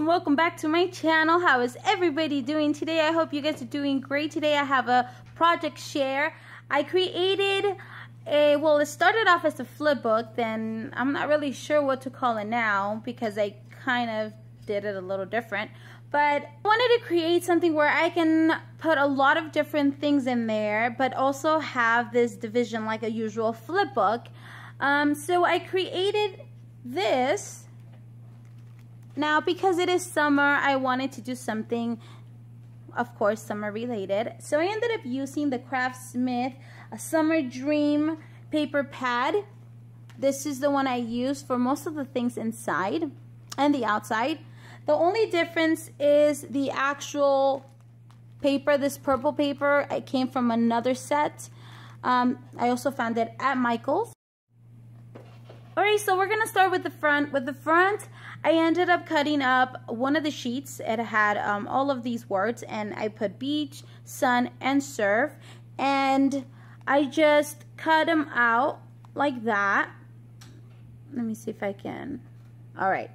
and welcome back to my channel. How is everybody doing today? I hope you guys are doing great. Today I have a project share. I created well, it started off as a flipbook, then I'm not really sure what to call it now because I kind of did it a little different. But I wanted to create something where I can put a lot of different things in there, but also have this division like a usual flipbook. So I created this. Now, because it is summer, I wanted to do something, of course, summer related. So I ended up using the Craftsmith a Summer Dream paper pad. This is the one I use for most of the things inside and the outside. The only difference is the actual paper. This purple paper, it came from another set. I also found it at Michael's. Alright, so we're gonna start with the front. With the front, I ended up cutting up one of the sheets. It had all of these words, and I put beach, sun, and surf, and I just cut them out like that. Let me see if I can. Alright,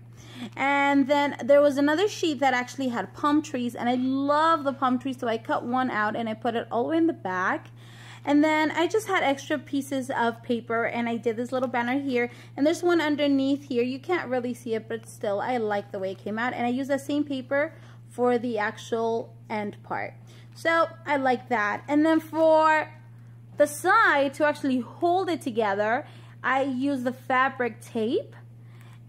and then there was another sheet that actually had palm trees, and I love the palm trees, so I cut one out and I put it all the way in the back. And then I just had extra pieces of paper, and I did this little banner here, and there's one underneath here. You can't really see it, but still I like the way it came out, and I used that same paper for the actual end part. So I like that. And then for the side, to actually hold it together, I used the fabric tape,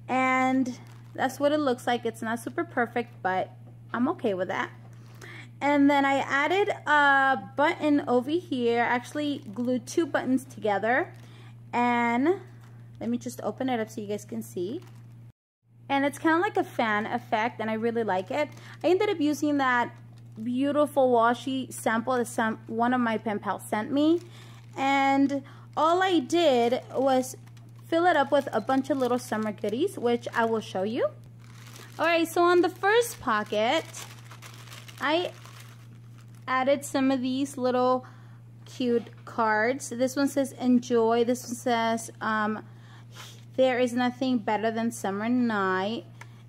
and that's what it looks like. It's not super perfect, but I'm okay with that. And then I added a button over here. Actually glued two buttons together. And let me just open it up so you guys can see. And it's kind of like a fan effect, and I really like it. I ended up using that beautiful washi sample that one of my pen pals sent me. And all I did was fill it up with a bunch of little summer goodies, which I will show you. Alright, so on the first pocket, I added some of these little cute cards. This one says enjoy. This one says there is nothing better than summer night.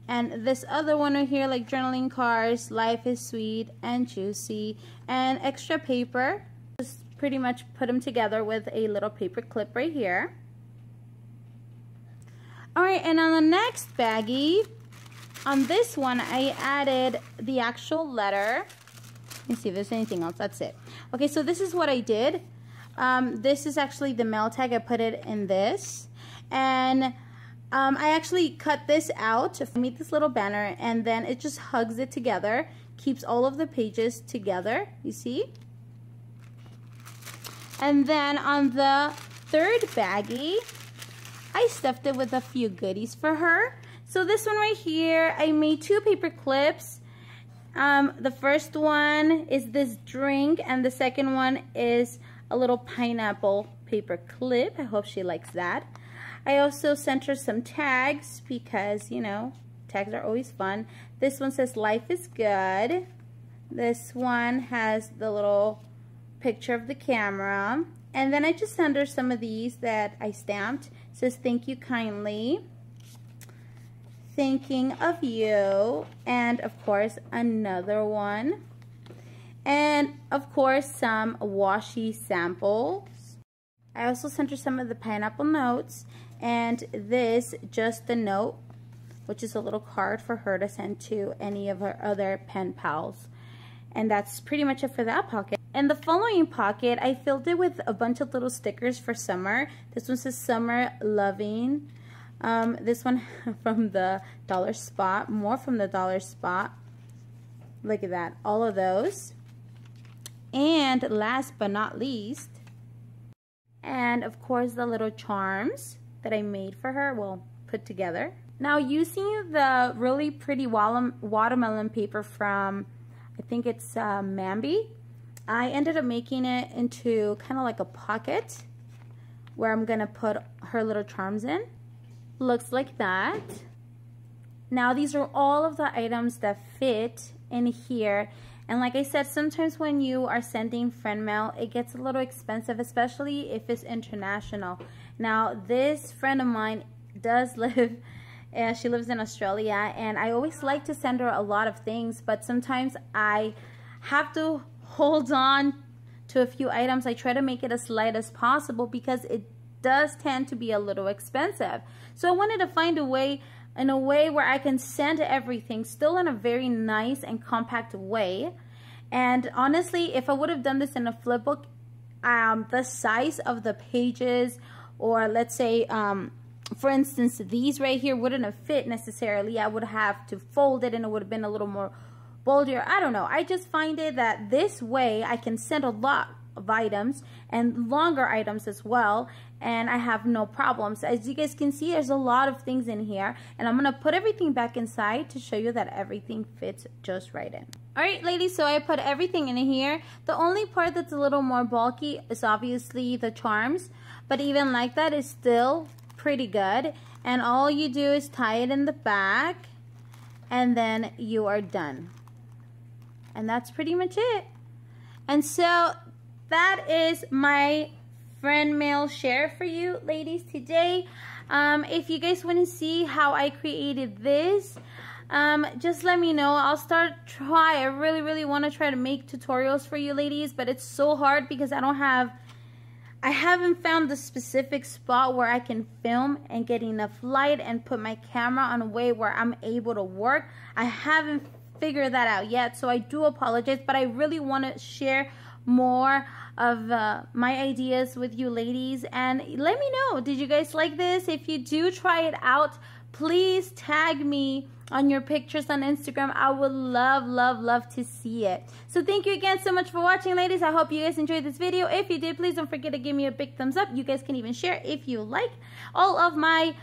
And this other one right here, like journaling cards, life is sweet and juicy, and extra paper. Just pretty much put them together with a little paper clip right here. Alright, and on the next baggie, on this one I added the actual letter. Let me see if there's anything else. That's it. Okay, so this is what I did. This is actually the mail tag. I put it in this. And I actually cut this out to make this little banner, and then it just hugs it together. Keeps all of the pages together, you see? And then on the third baggie, I stuffed it with a few goodies for her. So this one right here, I made two paper clips. The first one is this drink, and the second one is a little pineapple paper clip. I hope she likes that. I also sent her some tags because, you know, tags are always fun. This one says life is good. This one has the little picture of the camera. And then I just sent her some of these that I stamped. It says thank you kindly, thinking of you, and of course another one, and of course some washi samples. I also sent her some of the pineapple notes, and this just a note, which is a little card for her to send to any of her other pen pals. And that's pretty much it for that pocket. And the following pocket, I filled it with a bunch of little stickers for summer. This one says summer loving. This one from the Dollar Spot, more from the Dollar Spot. Look at that, all of those. And last but not least, and of course the little charms that I made for her, well, put together. Now, using the really pretty watermelon paper from, I think it's Mambi, I ended up making it into kind of like a pocket where I'm gonna put her little charms in. Looks like that. Now, these are all of the items that fit in here, and like I said, sometimes when you are sending friend mail, it gets a little expensive, especially if it's international. Now, this friend of mine does live She lives in Australia, and I always like to send her a lot of things, but sometimes I have to hold on to a few items. I try to make it as light as possible because it does tend to be a little expensive. So I wanted to find a way, in a way where I can send everything still in a very nice and compact way. And honestly, if I would have done this in a flipbook, the size of the pages, or let's say for instance these right here, wouldn't have fit necessarily. I would have to fold it and it would have been a little more bolder. I don't know. I just find it that this way I can send a lot of items and longer items as well, and I have no problems. As you guys can see, there's a lot of things in here, and I'm gonna put everything back inside to show you that everything fits just right in. Alright ladies, so I put everything in here. The only part that's a little more bulky is obviously the charms, but even like that is still pretty good. And all you do is tie it in the back, and then you are done. And that's pretty much it. And so that is my friend mail share for you ladies today. If you guys want to see how I created this, just let me know. I'll I really want to try to make tutorials for you ladies, but it's so hard because I haven't found the specific spot where I can film and get enough light and put my camera on a way where I'm able to work. I haven't figured that out yet, so I do apologize, but I really want to share more of my ideas with you ladies. And let me know, did you guys like this? If you do try it out, please tag me on your pictures on Instagram. I would love to see it. So thank you again so much for watching ladies. I hope you guys enjoyed this video. If you did, please don't forget to give me a big thumbs up. You guys can even share if you like. All of my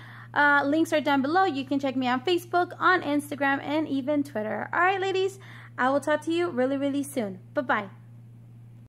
links are down below. You can check me on Facebook, on Instagram, and even Twitter. Alright ladies, I will talk to you really soon. Bye bye.